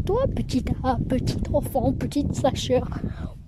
toi, petit enfant, petite slasher.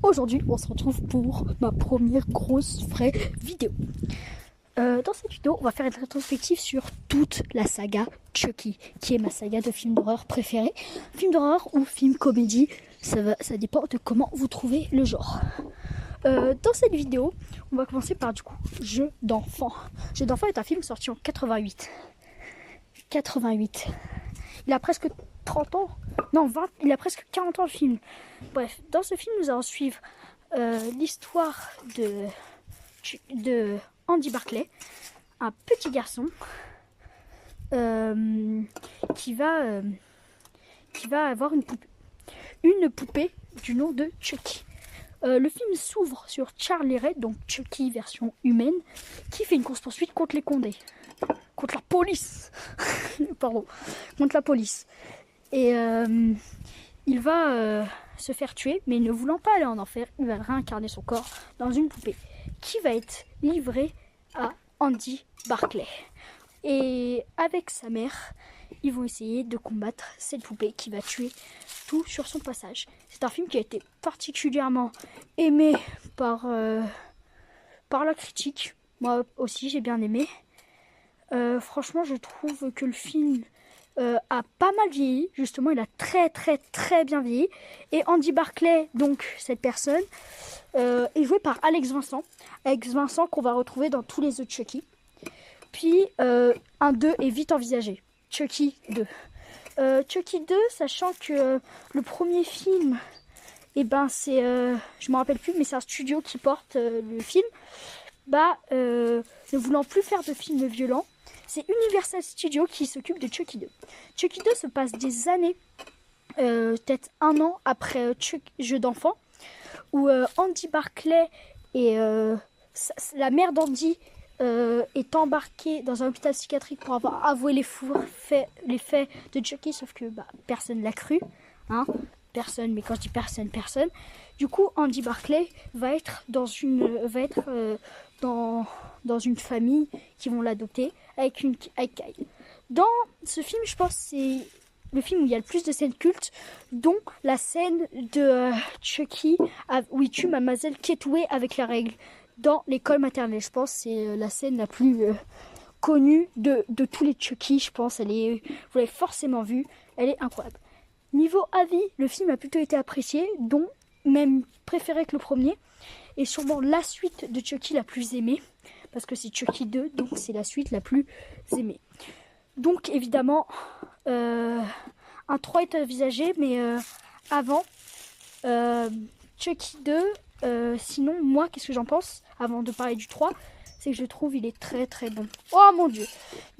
Aujourd'hui, on se retrouve pour ma première grosse vraie vidéo. Dans cette vidéo, on va faire une rétrospective sur toute la saga Chucky, qui est ma saga de films d'horreur préférée. Film d'horreur ou film comédie, ça dépend de comment vous trouvez le genre. Dans cette vidéo, on va commencer par du coup Jeu d'enfant. Jeu d'enfant est un film sorti en 88. Il a presque 30 ans. Non, 20, il a presque 40 ans le film. Bref, dans ce film, nous allons suivre l'histoire de Andy Barclay, un petit garçon qui va avoir une poupée du nom de Chucky. Le film s'ouvre sur Charlie Ray, donc Chucky version humaine, qui fait une course-poursuite contre les condés. Contre la police. Pardon. Contre la police. Et il va se faire tuer, mais ne voulant pas aller en enfer, il va réincarner son corps dans une poupée qui va être livrée à Andy Barclay. Et avec sa mère, ils vont essayer de combattre cette poupée qui va tuer tout sur son passage. C'est un film qui a été particulièrement aimé par la critique. Moi aussi, j'ai bien aimé. Franchement, je trouve que le film a pas mal vieilli. Justement, il a très bien vieilli. Et Andy Barclay, donc cette personne, est joué par Alex Vincent. Alex Vincent qu'on va retrouver dans tous les autres Chucky. Puis, un 2 est vite envisagé. Chucky 2. Chucky 2, sachant que le premier film, c'est, je me rappelle plus, mais c'est un studio qui porte le film. Ne voulant plus faire de films violents, c'est Universal Studios qui s'occupe de Chucky 2. Chucky 2 se passe des années, peut-être un an après Jeu d'enfant, où Andy Barclay et la mère d'Andy est embarquée dans un hôpital psychiatrique pour avoir avoué les faits de Chucky, sauf que personne l'a cru. Hein, personne, mais quand je dis personne. Du coup, Andy Barclay va être dans une famille qui vont l'adopter avec Kyle. Dans ce film, je pense que c'est le film où il y a le plus de scènes cultes, dont la scène de Chucky où il tue Mademoiselle Ketoué avec la règle dans l'école maternelle. Je pense que c'est la scène la plus connue de tous les Chucky. Je pense vous l'avez forcément vue. Elle est incroyable. Niveau avis, le film a plutôt été apprécié, dont même préféré que le premier, et sûrement la suite de Chucky la plus aimée, parce que c'est Chucky 2, donc c'est la suite la plus aimée. Donc évidemment, un 3 est envisagé, mais avant Chucky 2, sinon moi, qu'est-ce que j'en pense, avant de parler du 3, c'est que je trouve il est très bon. Oh mon dieu.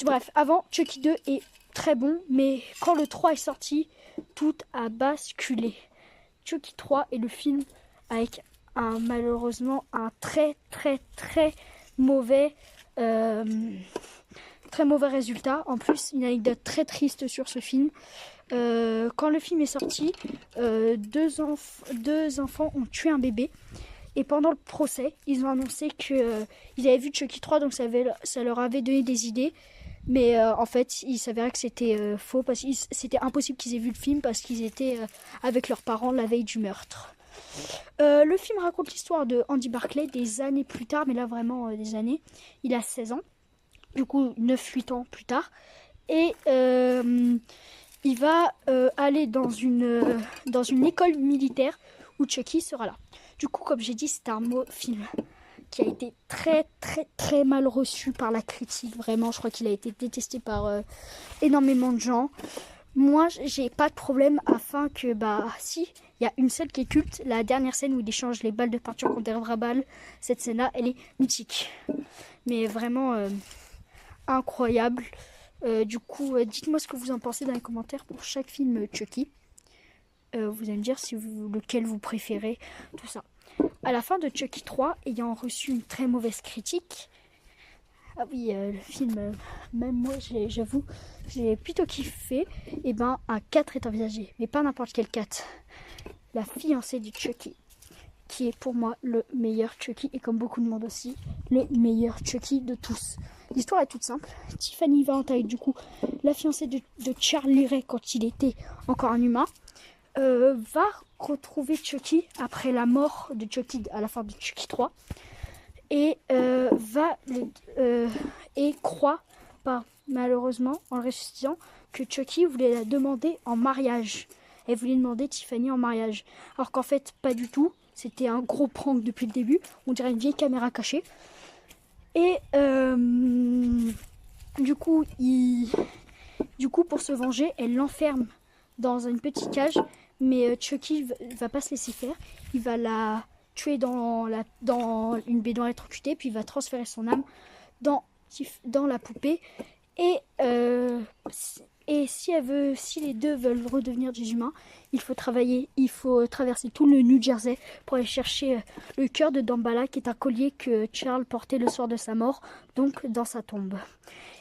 Bref, avant, Chucky 2 est très bon, mais quand le 3 est sorti, tout a basculé. Chucky 3 est le film avec malheureusement un très mauvais résultat. En plus, une anecdote très triste sur ce film. Quand le film est sorti, deux enfants ont tué un bébé. Et pendant le procès, ils ont annoncé qu'ils avaient vu Chucky 3, donc ça leur avait donné des idées. Mais en fait, il s'avérait que c'était faux, parce que c'était impossible qu'ils aient vu le film, parce qu'ils étaient avec leurs parents la veille du meurtre. Le film raconte l'histoire de Andy Barclay des années plus tard, mais là vraiment des années. Il a 16 ans, du coup 9-8 ans plus tard. Et il va aller dans une école militaire où Chucky sera là. Du coup, comme j'ai dit, c'est un film qui a été très mal reçu par la critique. Vraiment, je crois qu'il a été détesté par énormément de gens. Moi, j'ai pas de problème afin que, si, il y a une scène qui est culte, la dernière scène où il échange les balles de peinture contre des vraies balles. Cette scène-là, elle est mythique. Mais vraiment incroyable. Du coup, dites-moi ce que vous en pensez dans les commentaires pour chaque film Chucky. Vous allez me dire lequel vous préférez, tout ça. À la fin de Chucky 3, ayant reçu une très mauvaise critique, le film, même moi, j'avoue, j'ai plutôt kiffé, un 4 est envisagé, mais pas n'importe quel 4. La fiancée de Chucky. qui est pour moi le meilleur Chucky, et comme beaucoup de monde aussi, le meilleur Chucky de tous. L'histoire est toute simple. Tiffany Valentine, du coup, la fiancée de Charlie Ray quand il était encore un humain, va retrouver Chucky après la mort de Chucky à la fin de Chucky 3 et et croit malheureusement en le ressuscitant que Chucky voulait la demander en mariage. Elle voulait demander Tiffany en mariage, alors qu'en fait pas du tout. C'était un gros prank depuis le début. On dirait une vieille caméra cachée. Et du coup, pour se venger, elle l'enferme dans une petite cage. Mais Chucky va pas se laisser faire. Il va la tuer dans une baignoire électrocutée, puis il va transférer son âme dans la poupée. Et si les deux veulent redevenir des humains, il faut traverser tout le New Jersey pour aller chercher le cœur de Damballa, qui est un collier que Charles portait le soir de sa mort, donc dans sa tombe.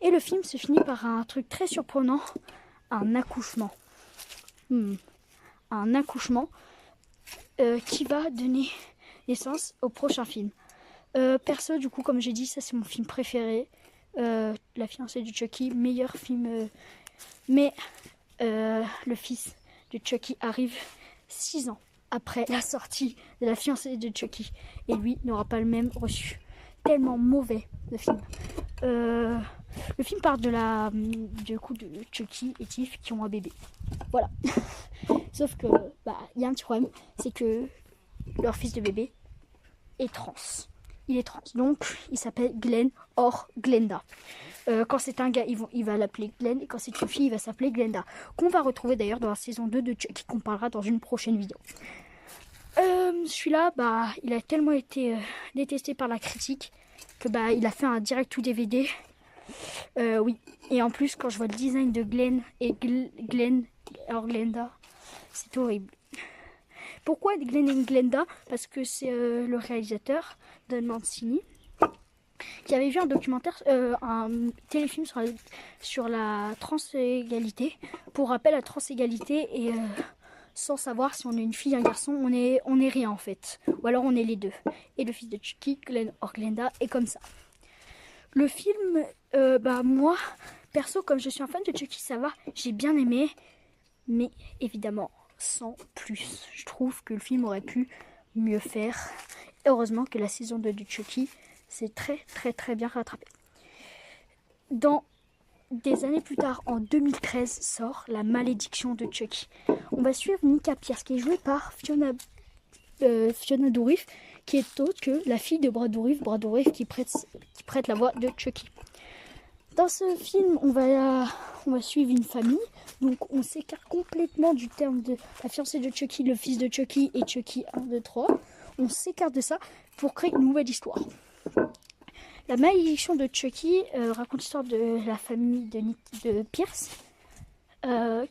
Et le film se finit par un truc très surprenant, un accouchement. Un accouchement qui va donner naissance au prochain film. Perso, du coup, comme j'ai dit, ça c'est mon film préféré. La fiancée de Chucky, meilleur film. Mais le fils de Chucky arrive 6 ans après la sortie de la fiancée de Chucky. Et lui n'aura pas le même reçu. Tellement mauvais, le film. Le film parle du coup de Chucky et Tiff qui ont un bébé. Voilà. Sauf que y a un petit problème, c'est que leur fils de bébé est trans. Il est trans, donc il s'appelle Glenn or Glenda. Quand c'est un gars, il va l'appeler Glenn, et quand c'est une fille, il va s'appeler Glenda. Qu'on va retrouver d'ailleurs dans la saison 2 de Chucky, qu'on parlera dans une prochaine vidéo. Celui-là, il a tellement été détesté par la critique que il a fait un direct ou DVD. Oui, et en plus, quand je vois le design de Glenn et Glenn or Glenda, c'est horrible. Pourquoi Glenn et Glenda? Parce que c'est le réalisateur, Don Mancini, qui avait vu un documentaire, un téléfilm sur la transégalité. Pour rappel, la transégalité est sans savoir si on est une fille, un garçon, on est rien en fait. Ou alors on est les deux. Et le fils de Chucky, Glenn or Glenda, est comme ça. Le film, moi, perso, comme je suis un fan de Chucky, ça va, j'ai bien aimé. Mais évidemment, sans plus. Je trouve que le film aurait pu mieux faire. Heureusement que la saison 2 de Chucky s'est très très très bien rattrapée. Dans des années plus tard, en 2013, sort La Malédiction de Chucky. On va suivre Nika Pierce, qui est jouée par Fiona Dourif, qui est autre que la fille de Brad Dourif qui prête la voix de Chucky. Dans ce film, on va suivre une famille. Donc on s'écarte complètement du terme de la fiancée de Chucky, le fils de Chucky et Chucky 1, 2, 3. On s'écarte de ça pour créer une nouvelle histoire. La malédiction de Chucky raconte l'histoire de la famille de Pierce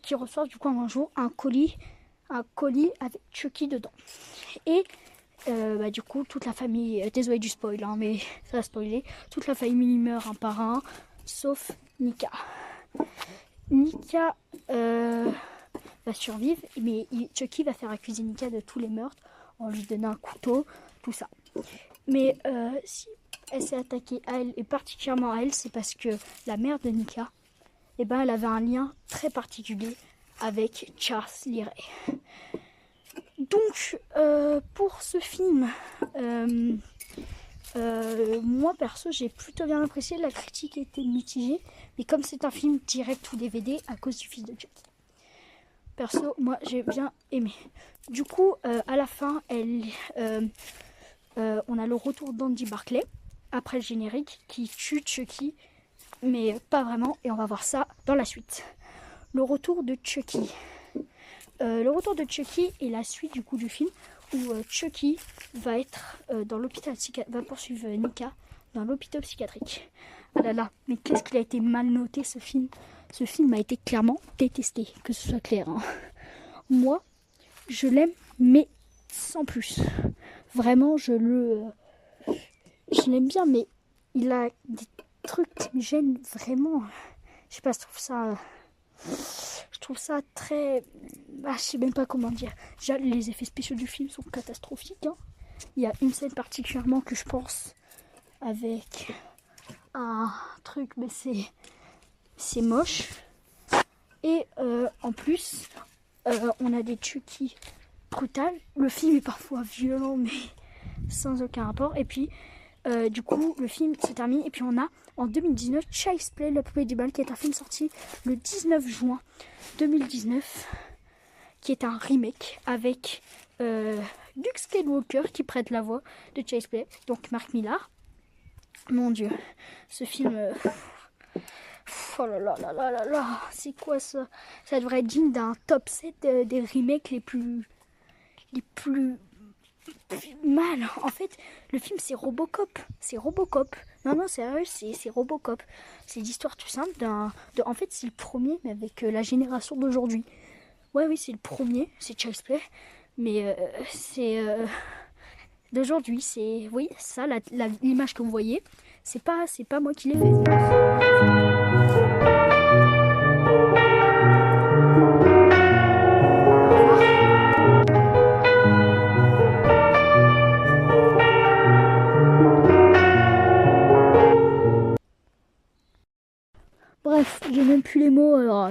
qui reçoit du coup un jour un colis avec Chucky dedans. Et du coup toute la famille, désolé du spoil mais ça va spoiler, toute la famille meurt un par un sauf Nika. Nika va survivre, mais Chucky va faire accuser Nika de tous les meurtres en lui donnant un couteau, tout ça. Mais si elle s'est attaquée à elle, et particulièrement à elle, c'est parce que la mère de Nika, elle avait un lien très particulier avec Charlie Ray. Donc, pour ce film, moi perso j'ai plutôt bien apprécié. La critique était mitigée, mais comme c'est un film direct ou DVD à cause du fils de Chucky, perso moi j'ai bien aimé. Du coup à la fin on a le retour d'Andy Barclay après le générique qui tue Chucky, mais pas vraiment, et on va voir ça dans la suite. Le retour de Chucky. Le retour de Chucky est la suite du coup du film où Chucky va être dans l'hôpital va poursuivre Nika dans l'hôpital psychiatrique. Ah là là, mais qu'est-ce qu'il a été mal noté ce film. Ce film a été clairement détesté, que ce soit clair. Moi, je l'aime, mais sans plus. Vraiment, je l'aime bien, mais il a des trucs qui me gênent vraiment. Je sais pas, je trouve ça très... je sais même pas comment dire. Déjà, les effets spéciaux du film sont catastrophiques. Il y a une scène particulièrement que je pense avec un truc, mais c'est moche. Et en plus, on a des Chucky brutales. Le film est parfois violent, mais sans aucun rapport. Et puis, du coup, le film se termine. Et puis, on a en 2019 Child's Play, la poupée du bal, qui est un film sorti le 19 juin 2019, qui est un remake avec Luke Skywalker qui prête la voix de Child's Play, donc Mark Millar. Mon Dieu, ce film. Oh là là là là là là, c'est quoi ça? Ça devrait être digne d'un top 7 des remakes les plus mal. En fait, le film c'est Robocop. C'est Robocop. Non, non, sérieux, c'est Robocop. C'est l'histoire tout simple en fait, c'est le premier, mais avec la génération d'aujourd'hui. Ouais, oui, c'est le premier, c'est Child's Play. Mais c'est d'aujourd'hui. C'est, oui, ça, l'image que vous voyez, c'est pas moi qui l'ai fait. Bref, j'ai même plus les mots, alors